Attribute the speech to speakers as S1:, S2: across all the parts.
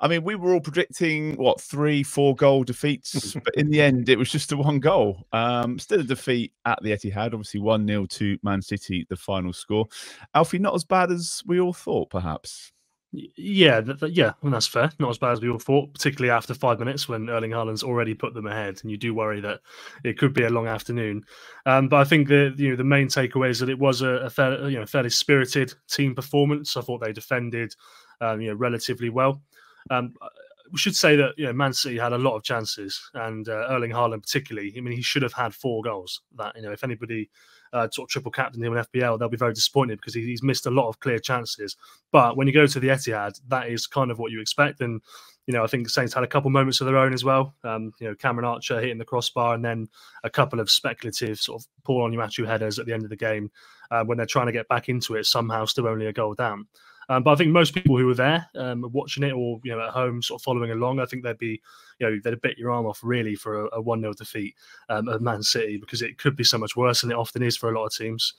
S1: I mean, we were all predicting, what, 3-4 goal defeats, but in the end, it was just a 1 goal. Still a defeat at the Etihad, obviously 1-0 to Man City, the final score. Alfie, not as bad as we all thought, perhaps.
S2: Yeah, yeah, and that's fair. Not as bad as we all thought, particularly after 5 minutes when Erling Haaland's already put them ahead, and you do worry that it could be a long afternoon. But I think the main takeaway is that it was a fairly spirited team performance. I thought they defended relatively well. We should say that Man City had a lot of chances, and Erling Haaland particularly. I mean, he should have had 4 goals. That if anybody sort of triple captained him in FPL, they'll be very disappointed because he's missed a lot of clear chances. But when you go to the Etihad, that is kind of what you expect. And I think Saints had a couple moments of their own as well. Cameron Archer hitting the crossbar, and then a couple of speculative sort of Paul Onuachu headers at the end of the game when they're trying to get back into it. Somehow, still only a goal down. But I think most people who were there watching it or at home sort of following along, I think they'd be they'd bit your arm off really for a 1-0 defeat of Man City, because it could be so much worse than it often is for a lot of teams.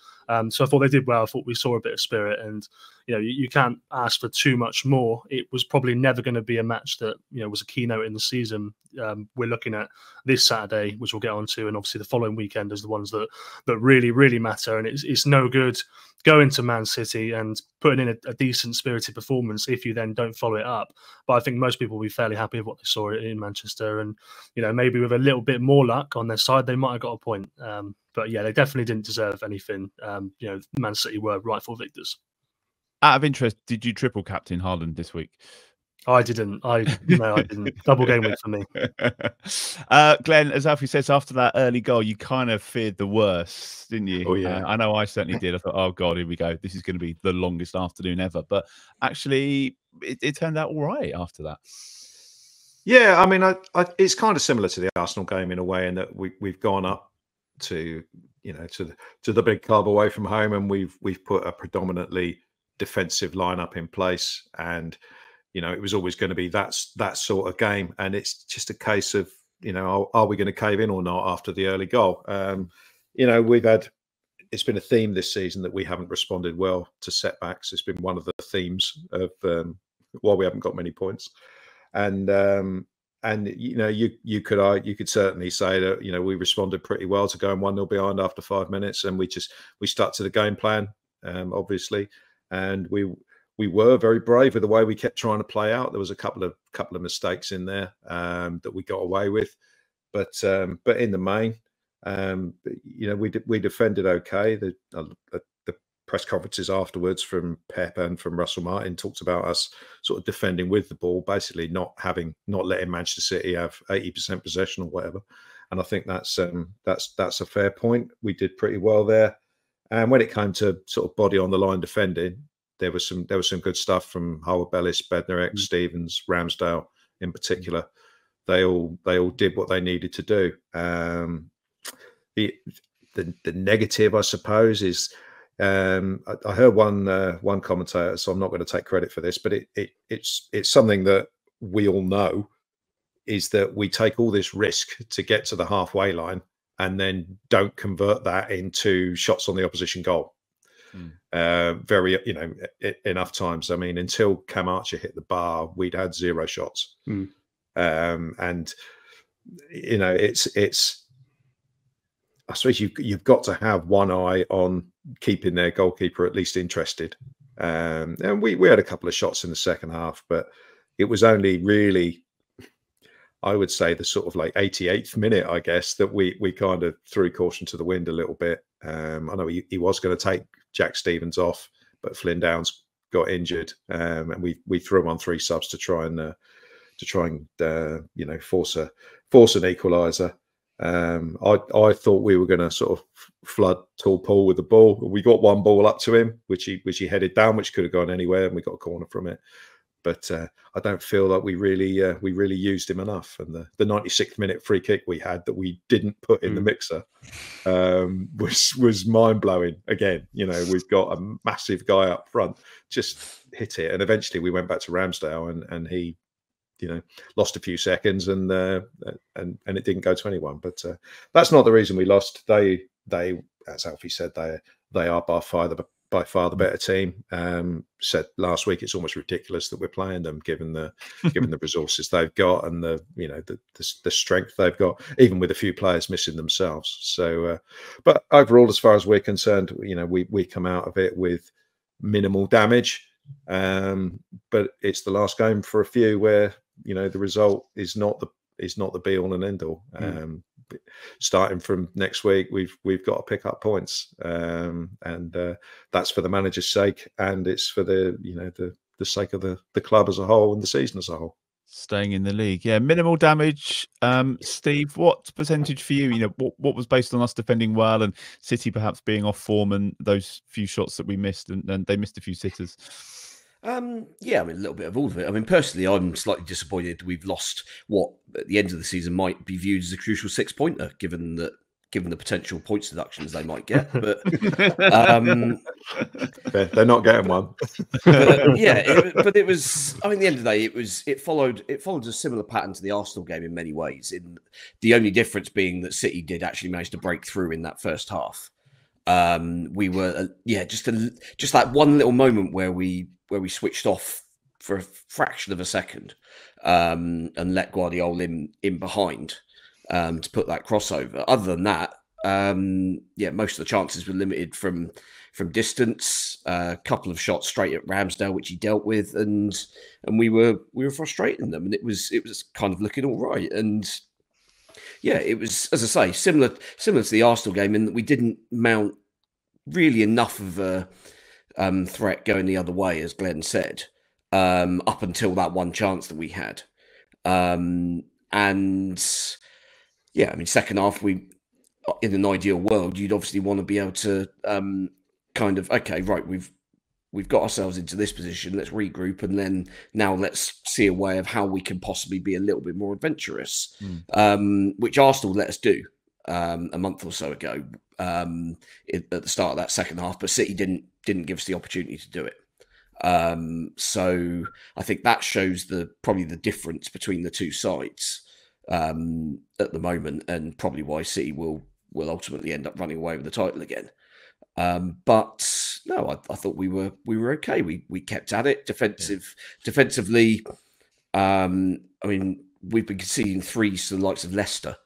S2: So I thought they did well. I thought we saw a bit of spirit, and you can't ask for too much more. It was probably never going to be a match that was a keynote in the season. We're looking at this Saturday, which we'll get onto, and obviously the following weekend as the ones that really matter. And it's no good going to Man City and putting in a decent spirited performance if you then don't follow it up. But I think most people will be fairly happy with what they saw in Manchester, and maybe with a little bit more luck on their side, they might have got a point. But yeah, they definitely didn't deserve anything. Man City were rightful victors.
S1: Out of interest, did you triple captain Haaland this week?
S2: I didn't. I didn't. Double game week for me.
S1: Glenn, as Alfie says, after that early goal, you kind of feared the worst, didn't you?
S3: Oh, yeah.
S1: I know I certainly did. I thought, oh, God, here we go. This is going to be the longest afternoon ever. But actually, it turned out all right after that.
S3: Yeah, I mean, it's kind of similar to the Arsenal game in a way, in that we've gone up to the big club away from home, and we've put a predominantly defensive lineup in place, and it was always going to be that sort of game, and it's just a case of are we going to cave in or not after the early goal? It's been a theme this season that we haven't responded well to setbacks. It's been one of the themes of why we haven't got many points, and you could certainly say that we responded pretty well to going 1-0 behind after 5 minutes, and we stuck to the game plan, obviously, and we were very brave with the way we kept trying to play out. There was a couple of mistakes in there that we got away with, but in the main, we defended okay. The press conferences afterwards from Pep and from Russell Martin talked about us sort of defending with the ball, basically not letting Manchester City have 80% possession or whatever. And I think that's a fair point. We did pretty well there. And when it came to sort of body on the line defending, there was some good stuff from Harwood-Bellis, Bednarek, Stevens, Ramsdale in particular. They all did what they needed to do. The negative, I suppose, is I heard one commentator, so I'm not going to take credit for this, but it's something that we all know, is that we take all this risk to get to the halfway line and then don't convert that into shots on the opposition goal. Enough times. I mean, until Cam Archer hit the bar, we'd had 0 shots. And it's I suppose you've got to have one eye on keeping their goalkeeper at least interested. And we had a couple of shots in the second half, but it was only really, I would say, the sort of like 88th minute, I guess, that we kind of threw caution to the wind a little bit. I know he was going to take Jack Stevens off, but Flynn Downs got injured, and we threw him on 3 subs to try and force an equaliser. I thought we were going to sort of flood Tall Paul with the ball. We got one ball up to him, which he headed down, which could have gone anywhere, and we got a corner from it. But I don't feel like we really used him enough. And the 96th minute free kick we had that we didn't put in the mixer was mind blowing. Again, we've got a massive guy up front, just hit it, and eventually we went back to Ramsdale, and he, lost a few seconds, and it didn't go to anyone. But that's not the reason we lost. They, as Alfie said, they are by far the by far the better team. Said last week it's almost ridiculous that we're playing them, given the resources they've got and the strength they've got, even with a few players missing themselves. So, but overall, as far as we're concerned, we come out of it with minimal damage. But it's the last game for a few where the result is not the be all and end all. Starting from next week, we've got to pick up points, and that's for the manager's sake, and it's for the sake of the club as a whole and the season as a whole.
S1: Staying in the league, yeah, minimal damage. Steve, what percentage for you? What was based on us defending well and City perhaps being off form and those few shots that we missed, and they missed a few sitters.
S4: Yeah, a little bit of all of it. Personally, I'm slightly disappointed we've lost what at the end of the season might be viewed as a crucial 6-pointer, given the potential points deductions they might get. But
S3: they're not getting one.
S4: But it was. At the end of the day, it followed a similar pattern to the Arsenal game in many ways. In the only difference being that City did actually manage to break through in that first half. We were just that one little moment where we switched off for a fraction of a second and let Guardiola in behind to put that crossover. Other than that, most of the chances were limited from distance. A couple of shots straight at Ramsdale, which he dealt with, and we were frustrating them, and it was kind of looking all right. And yeah, it was, as I say, similar to the Arsenal game in that we didn't mount really enough of a threat going the other way, as Glen said, up until that one chance that we had. Second half, in an ideal world, you'd obviously want to be able to we've got ourselves into this position, let's regroup, and then now let's see a way of how we can possibly be a little bit more adventurous, which Arsenal let us do a month or so ago at the start of that second half, but City didn't give us the opportunity to do it. So I think that shows probably the difference between the two sides at the moment, and probably why City will ultimately end up running away with the title again. But no, I thought we were okay. We kept at it defensively. We've been conceding threes to the likes of Leicester.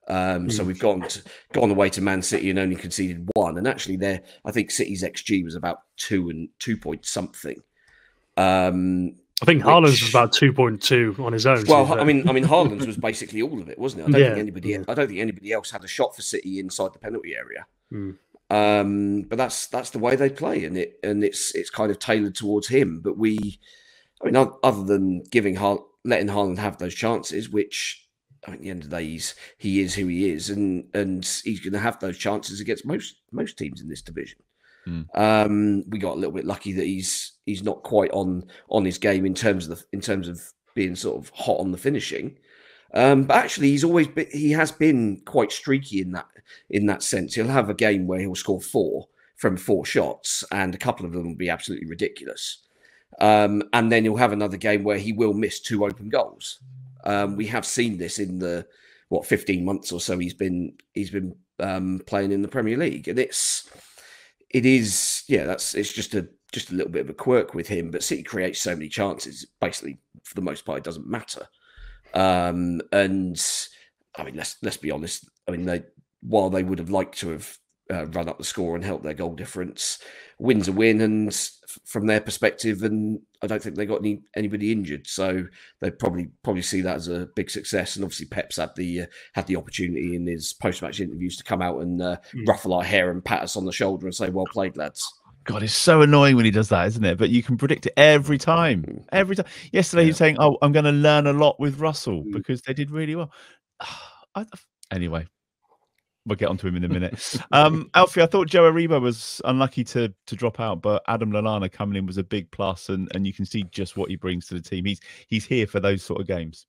S4: So we've gone away to Man City and only conceded one. And actually, I think City's XG was about 2 point something.
S2: I think Haaland's was about 2.2 on his own.
S4: Well, Haaland's was basically all of it, wasn't it? I don't think anybody else had a shot for City inside the penalty area. But that's the way they play, and it's kind of tailored towards him. But other than letting Haaland have those chances, which at the end of the day he is who he is, and he's going to have those chances against most teams in this division. We got a little bit lucky that he's not quite on his game in terms of being sort of hot on the finishing. But actually, he has been quite streaky in that sense. He'll have a game where he'll score 4 from 4 shots, and a couple of them will be absolutely ridiculous. And then he'll have another game where he will miss 2 open goals. We have seen this in the 15 months or so he's been playing in the Premier League, and it's just a little bit of a quirk with him. But City creates so many chances, basically for the most part it doesn't matter. And let's be honest. While they would have liked to have run up the score and helped their goal difference, win's a win, and from their perspective, and I don't think they got anybody injured, so they probably see that as a big success. And obviously, Pep's had the opportunity in his post-match interviews to come out and ruffle our hair and pat us on the shoulder and say, "Well played, lads."
S1: God, it's so annoying when he does that, isn't it? But you can predict it every time. Every time. Yesterday, he was saying, "Oh, I'm going to learn a lot with Russell because they did really well." Anyway, we'll get onto him in a minute. Alfie, I thought Joe Aribo was unlucky to drop out, but Adam Lallana coming in was a big plus, and you can see just what he brings to the team. He's here for those sort of games.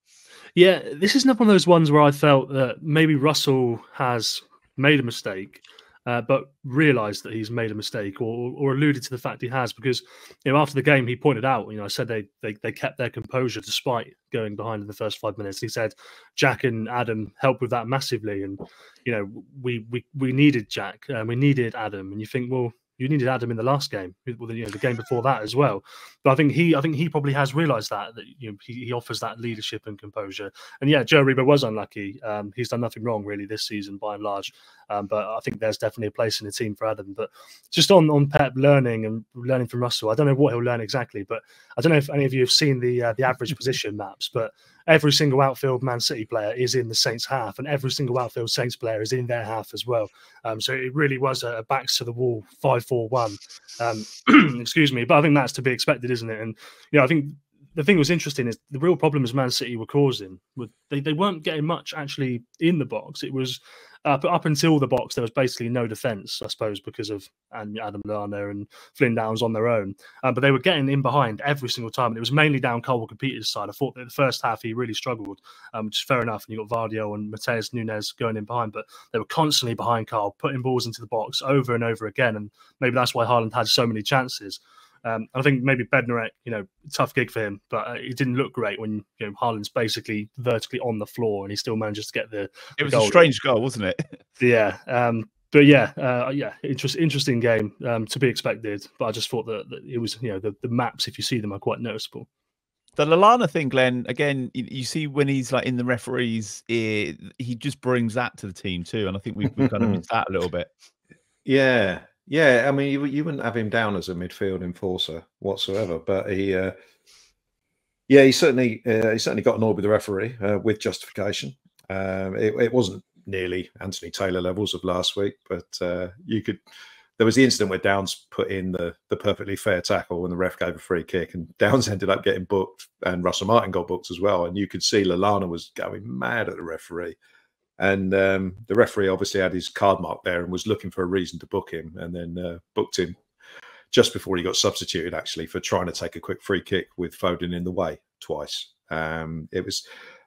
S2: Yeah, this is not one of those ones where I felt that maybe Russell has made a mistake, but realised that he's made a mistake, or alluded to the fact he has, because after the game he pointed out, I said they kept their composure despite going behind in the first 5 minutes. He said Jack and Adam helped with that massively, and we needed Jack and we needed Adam, and you think, well, You needed Adam in the last game, the game before that as well. But I think he probably has realised that he offers that leadership and composure. And yeah, Joe Aribo was unlucky. He's done nothing wrong really this season by and large. But I think there's definitely a place in the team for Adam. But just on Pep learning from Russell, I don't know what he'll learn exactly, but I don't know if any of you have seen the average position maps, but every single outfield Man City player is in the Saints half, and every single outfield Saints player is in their half as well. So it really was a backs to the wall 5-4-1. Excuse me, but I think that's to be expected, isn't it? And I think the thing that was interesting is the real problems Man City were causing. They weren't getting much actually in the box. It was up until the box, there was basically no defence, I suppose, because of Adam Lallana and Flynn Downs on their own. But they were getting in behind every single time. And it was mainly down Cole Walker-Peters' side. I thought that the first half he really struggled, which is fair enough. And you got Vardio and Mateus Nunes going in behind, but they were constantly behind Carl, putting balls into the box over and over again. And maybe that's why Haaland had so many chances. I think maybe Bednarek, tough gig for him, but it didn't look great when Haaland's basically vertically on the floor and he still manages to get the. It
S1: was goal. A strange goal, wasn't it?
S2: Yeah, but interesting game to be expected. But I just thought that it was, the maps, if you see them, are quite noticeable.
S1: The Lallana thing, Glenn, again, you see when he's like in the referee's ear, he just brings that to the team too, and I think we've kind of missed that a little bit.
S3: Yeah. Yeah, I mean, you wouldn't have him down as a midfield enforcer whatsoever, but he certainly got annoyed with the referee with justification. It wasn't nearly Anthony Taylor levels of last week, but there was the incident where Downs put in the perfectly fair tackle when the ref gave a free kick, and Downs ended up getting booked, and Russell Martin got booked as well, and you could see Lallana was going mad at the referee. And the referee obviously had his card mark there and was looking for a reason to book him, and then booked him just before he got substituted, actually, for trying to take a quick free kick with Foden in the way twice. It was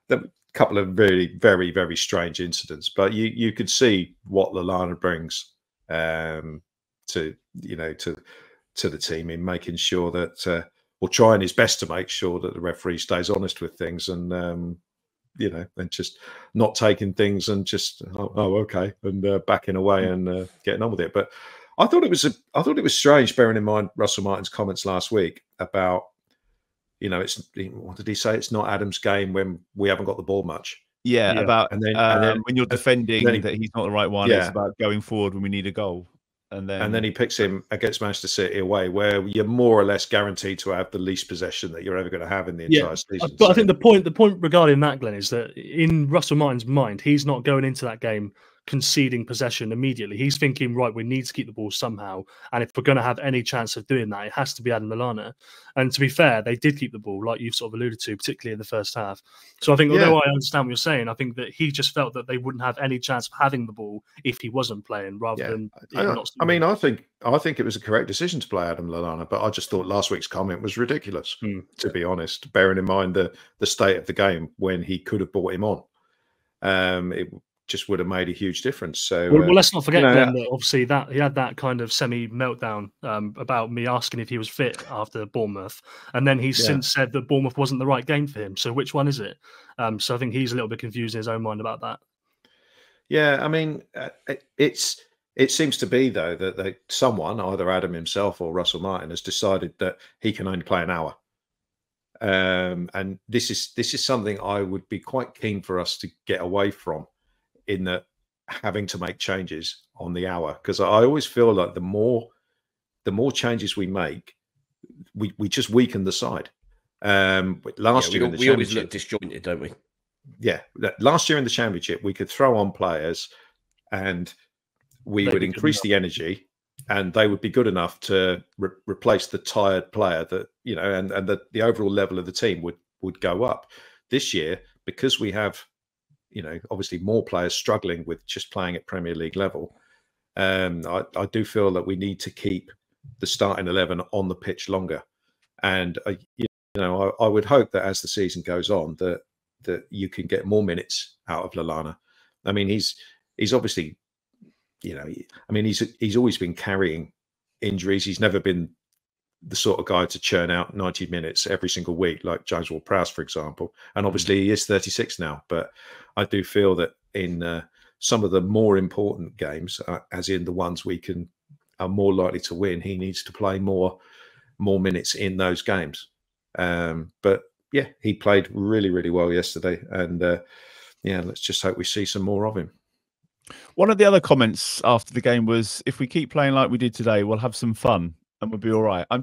S3: a couple of really very, very strange incidents, but you could see what Lallana brings to the team in making sure that, or trying his best to make sure that the referee stays honest with things, and and just not taking things and just okay, and backing away and getting on with it. But I thought it was strange, bearing in mind Russell Martin's comments last week about it's, what did he say? It's not Adam's game when we haven't got the ball much.
S1: Yeah. About and then when you're defending that he's not the right one. Yeah. It's about going forward when we need a goal. And then he picks him against Manchester City away, where you're more or less guaranteed to have the least possession that you're ever going to have in the entire season.
S2: But I think the point regarding that, Glenn, is that in Russell Martin's mind, he's not going into that game conceding possession immediately. He's thinking, right, we need to keep the ball somehow, and if we're going to have any chance of doing that, it has to be Adam Lallana. And to be fair, they did keep the ball, like you've sort of alluded to, particularly in the first half. So I think, although I understand what you're saying, I think that he just felt that they wouldn't have any chance of having the ball if he wasn't playing, rather than not.
S3: I mean, I think it was a correct decision to play Adam Lallana, but I just thought last week's comment was ridiculous, to be honest, bearing in mind the state of the game when he could have brought him on. It just would have made a huge difference. So,
S2: well, let's not forget, Glenn, that obviously that he had that kind of semi-meltdown about me asking if he was fit after Bournemouth, and then he's since said that Bournemouth wasn't the right game for him. So which one is it? So I think he's a little bit confused in his own mind about that.
S3: Yeah, I mean, it seems to be though that someone, either Adam himself or Russell Martin, has decided that he can only play an hour. And this is something I would be quite keen for us to get away from, in that having to make changes on the hour, because I always feel like the more changes we make, we just weaken the side. Last year we always look
S4: disjointed, don't we?
S3: Yeah, last year in the Championship we could throw on players and we would increase the energy, and they would be good enough to replace the tired player that and the overall level of the team would go up. This year, because we have obviously more players struggling with just playing at Premier League level, I do feel that we need to keep the starting 11 on the pitch longer. And I would hope that as the season goes on, that you can get more minutes out of Lallana. I mean, he's obviously, he's always been carrying injuries. He's never been the sort of guy to churn out 90 minutes every single week, like James Ward-Prowse, for example. And obviously he is 36 now, but I do feel that in some of the more important games, as in the ones we can are more likely to win, he needs to play more minutes in those games. But yeah, he played really, really well yesterday, and yeah, let's just hope we see some more of him.
S1: One of the other comments after the game was, if we keep playing like we did today, we'll have some fun and we'll be all right. I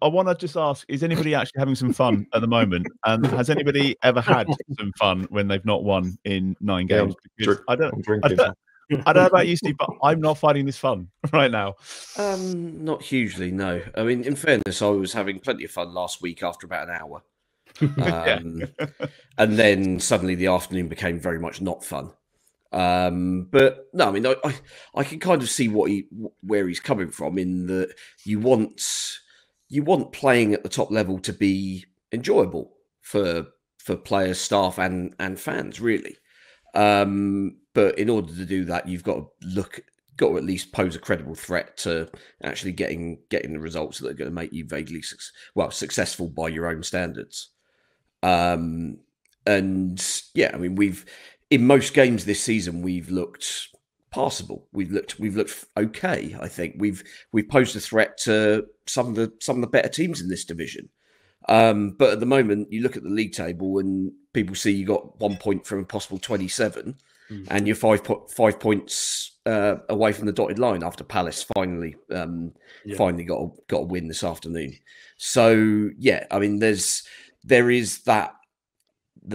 S1: want to just ask, is anybody actually having some fun at the moment? And has anybody ever had some fun when they've not won in 9 games? Because I don't know about you, Steve, but I'm not finding this fun right now.
S4: Not hugely, no. I mean, in fairness, I was having plenty of fun last week after about an hour. And then suddenly the afternoon became very much not fun. But no, I mean, I can kind of see where he's coming from, in that you want playing at the top level to be enjoyable for players, staff, and fans, really. But in order to do that, you've got to at least pose a credible threat to actually getting the results that are going to make you vaguely successful by your own standards. And yeah, I mean, in most games this season, we've looked passable. We've looked okay. I think we've posed a threat to some of the better teams in this division. But at the moment, you look at the league table and people see you got 1 point from a possible 27, and you're 5 points away from the dotted line after Palace finally got a win this afternoon. So yeah, I mean, there is the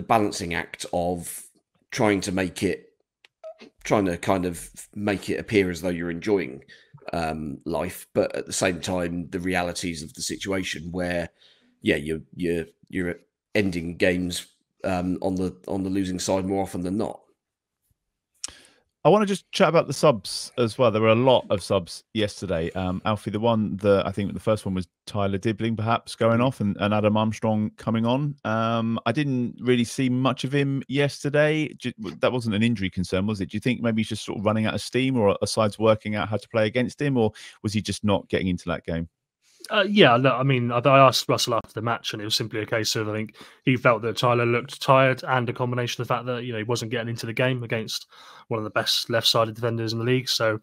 S4: balancing act of trying to kind of make it appear as though you're enjoying life, but at the same time, the realities of the situation where, yeah, you're ending games on the losing side more often than not.
S1: I want to just chat about the subs as well. There were a lot of subs yesterday. Alfie, I think the first one was Tyler Dibbling perhaps going off and Adam Armstrong coming on. I didn't really see much of him yesterday. That wasn't an injury concern, was it? Do you think maybe he's just sort of running out of steam, or a side's working out how to play against him, or was he just not getting into that game?
S2: Yeah, look, I mean, I asked Russell after the match, and it was simply a case of, I think he felt that Tyler looked tired, and a combination of the fact that, you know, he wasn't getting into the game against one of the best left-sided defenders in the league. So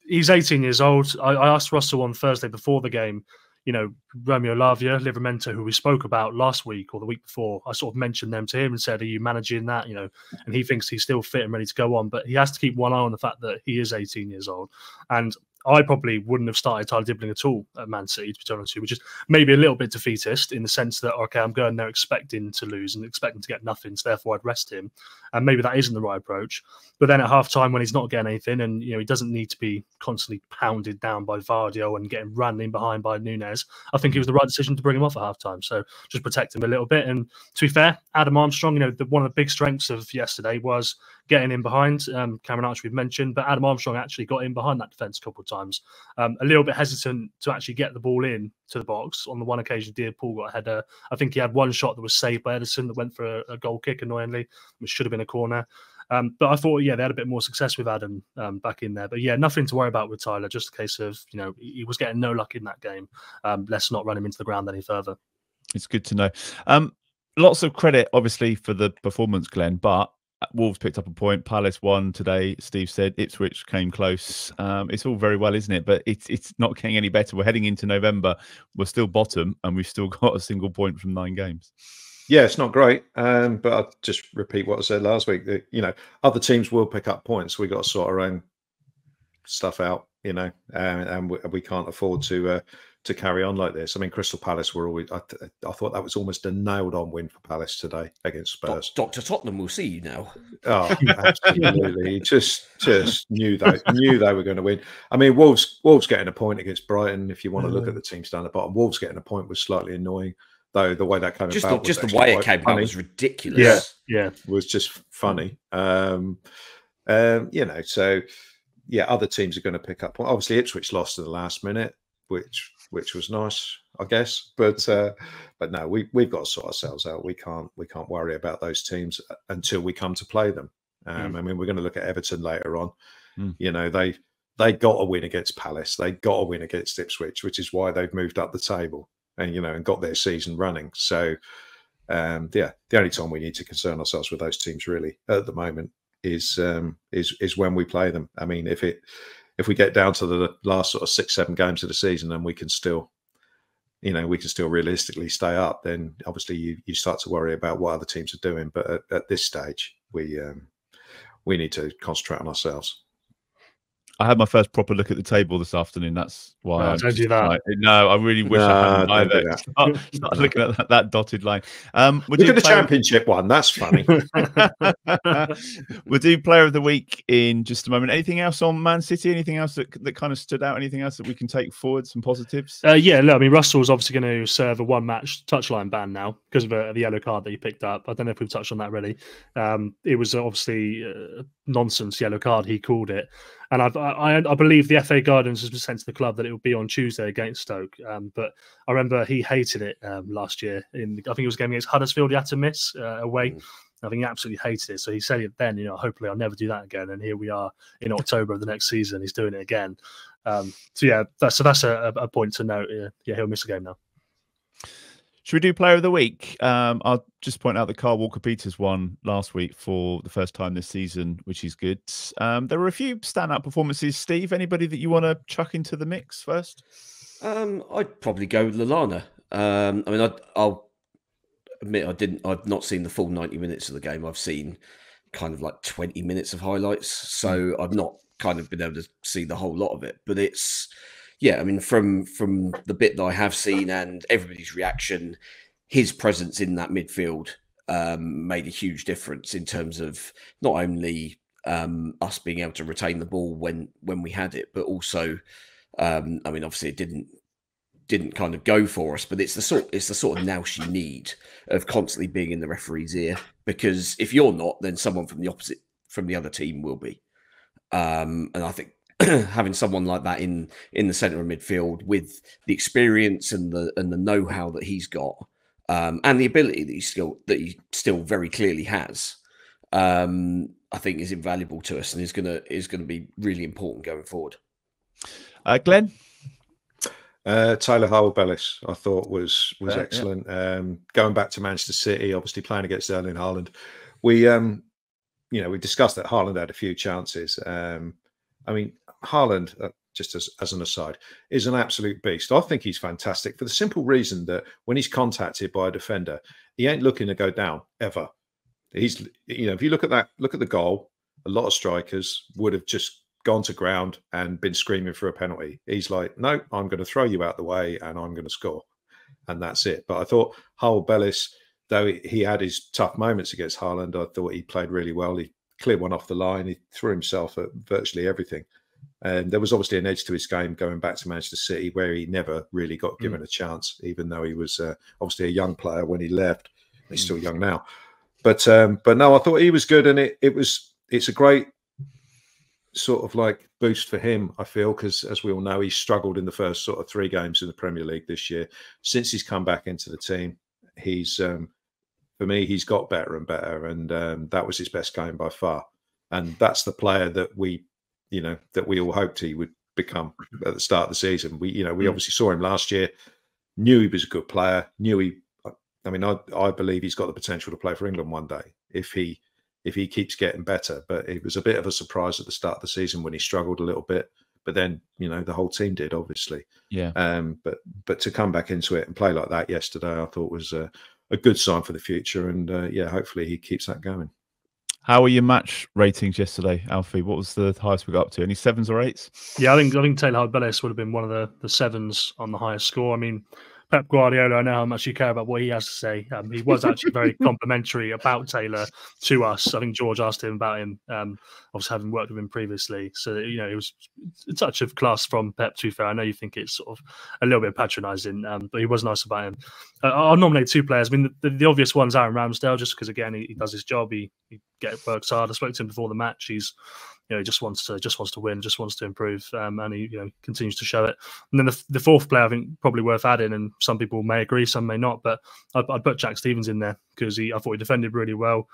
S2: he's 18 years old. I asked Russell on Thursday before the game, you know, Romeo Lavia, Livramento, who we spoke about last week or the week before, I sort of mentioned them to him and said, are you managing that? You know, and he thinks he's still fit and ready to go on, but he has to keep one eye on the fact that he is 18 years old. And I probably wouldn't have started Tyler Dibbling at all at Man City, to be honest with you, which is maybe a little bit defeatist in the sense that, okay, I'm going there expecting to lose and expecting to get nothing, so therefore I'd rest him. And maybe that isn't the right approach. But then at half-time, when he's not getting anything, and, you know, he doesn't need to be constantly pounded down by Vardio and getting run in behind by Nunes, I think it was the right decision to bring him off at half-time. So just protect him a little bit. And to be fair, Adam Armstrong, you know, one of the big strengths of yesterday was getting in behind. Cameron Archer we've mentioned, but Adam Armstrong actually got in behind that defence a couple of times. A little bit hesitant to actually get the ball in to the box. On the one occasion, Dear Paul got a header. I think he had one shot that was saved by Edison that went for a goal kick, annoyingly, which should have been a corner. But I thought, yeah, they had a bit more success with Adam back in there. But yeah, nothing to worry about with Tyler. Just a case of, you know, he was getting no luck in that game. Let's not run him into the ground any further. It's good to know. Lots of credit, obviously, for the performance, Glenn, but Wolves picked up a point. Palace won today. Steve said Ipswich came close. It's all very well, isn't it? But it's not getting any better. We're heading into November. We're still bottom, and we've still got a single point from 9 games.
S3: Yeah, it's not great. But I'll just repeat what I said last week. That, you know, other teams will pick up points. We got to sort our own stuff out, you know, and we can't afford to carry on like this. I mean, Crystal Palace were always. I thought that was almost a nailed-on win for Palace today against Spurs.
S4: Dr. Tottenham will see you now.
S3: Oh, absolutely! just knew they were going to win. I mean, Wolves getting a point against Brighton. If you want to look at the teams down the bottom, Wolves getting a point was slightly annoying. Though the way that came about,
S4: just the way it came about was ridiculous.
S3: Yeah, was just funny. You know, so yeah, other teams are going to pick up. Well, obviously, Ipswich lost at the last minute, which was nice, I guess. But no, we've got to sort ourselves out. We can't worry about those teams until we come to play them. I mean, we're going to look at Everton later on. You know, they got a win against Palace. They got a win against Ipswich, which is why they've moved up the table. And, you know, and got their season running. So, yeah, the only time we need to concern ourselves with those teams really at the moment is when we play them. I mean, if if we get down to the last sort of 6-7 games of the season and we can still, we can still realistically stay up, then obviously you start to worry about what other teams are doing. But at this stage, we need to concentrate on ourselves.
S1: I had my first proper look at the table this afternoon. That's why
S2: don't do that.
S1: No, I really wish I hadn't either. Start looking at that dotted line.
S3: Look at the championship one. That's funny.
S1: We'll do player of the week in just a moment. Anything else on Man City? Anything else that kind of stood out? Anything else that we can take forward? Some positives?
S2: Yeah, look, I mean, Russell's obviously going to serve a one-match touchline ban now because of the yellow card that he picked up. I don't know if we've touched on that really. It was obviously nonsense yellow card, he called it. And I believe the FA guidance has been sent to the club that it will be on Tuesday against Stoke. But I remember he hated it last year. I think it was a game against Huddersfield. He had to miss away. I think he absolutely hated it. So he said it then, hopefully I'll never do that again. And here we are in October of the next season. He's doing it again. That's a point to note. Yeah, he'll miss a game now.
S1: Should we do player of the week? I'll just point out that Carl Walker-Peters won last week for the first time this season, which is good. There were a few standout performances. Steve, anybody that you want to chuck into the mix first?
S4: I'd probably go with Lallana. I'll admit I've not seen the full 90 minutes of the game. I've seen kind of like 20 minutes of highlights. So I've not kind of been able to see the whole lot of it. But it's... Yeah, I mean, from the bit that I have seen and everybody's reaction, his presence in that midfield made a huge difference in terms of not only us being able to retain the ball when we had it, but also, obviously it didn't kind of go for us, but it's the sort of nous you need of constantly being in the referee's ear, because if you're not, then someone from the other team will be, and I think. Having someone like that in the centre of midfield with the experience and the know-how that he's got, and the ability that he still very clearly has, I think is invaluable to us and is gonna be really important going forward.
S1: Glen?
S3: Taylor Harwood-Bellis, I thought was excellent. Yeah. Going back to Manchester City, obviously playing against Erling Haaland, we discussed that Haaland had a few chances. Haaland, just as an aside, is an absolute beast. I think he's fantastic for the simple reason that when he's contacted by a defender, he ain't looking to go down ever. He's, if you look at the goal, a lot of strikers would have just gone to ground and been screaming for a penalty. He's like, no, I'm going to throw you out the way and I'm going to score. And that's it. But I thought Harwood-Bellis, though he had his tough moments against Haaland, I thought he played really well. He cleared one off the line. He threw himself at virtually everything. And there was obviously an edge to his game going back to Manchester City where he never really got given a chance, even though he was obviously a young player when he left. He's still young now. But no, I thought he was good. And it's a great sort of like boost for him, I feel, because as we all know, he struggled in the first sort of 3 games in the Premier League this year. Since he's come back into the team, he's, for me, he's got better and better. And that was his best game by far. And that's the player that we all hoped he would become at the start of the season. We obviously saw him last year, knew he was a good player, I believe he's got the potential to play for England one day if he keeps getting better. But it was a bit of a surprise at the start of the season when he struggled a little bit. But then, the whole team did, obviously. Yeah. But to come back into it and play like that yesterday, I thought was a good sign for the future. And hopefully he keeps that going.
S1: How were your match ratings yesterday, Alfie? What was the highest we got up to? Any 7s or 8s?
S2: Yeah, I think Taylor Harwood-Bellis would have been one of the 7s on the highest score. I mean, Pep Guardiola, I know how much you care about what he has to say. He was actually very complimentary about Taylor to us. I think George asked him about him, obviously having worked with him previously. So, it was a touch of class from Pep, to be fair. I know you think it's sort of a little bit patronising, but he was nice about him. I'll nominate 2 players. I mean, the obvious one's Aaron Ramsdale, just because, again, he does his job. He works hard. I spoke to him before the match. He's he just wants to win, just wants to improve, and he continues to show it. And then the 4th player, I think, probably worth adding, and some people may agree, some may not, but I'd put Jack Stevens in there because I thought he defended really well,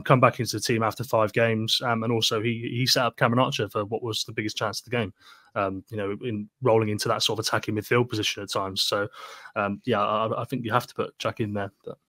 S2: come back into the team after 5 games, and also he set up Cameron Archer for what was the biggest chance of the game. In rolling into that sort of attacking midfield position at times. So, I think you have to put Jack in there. But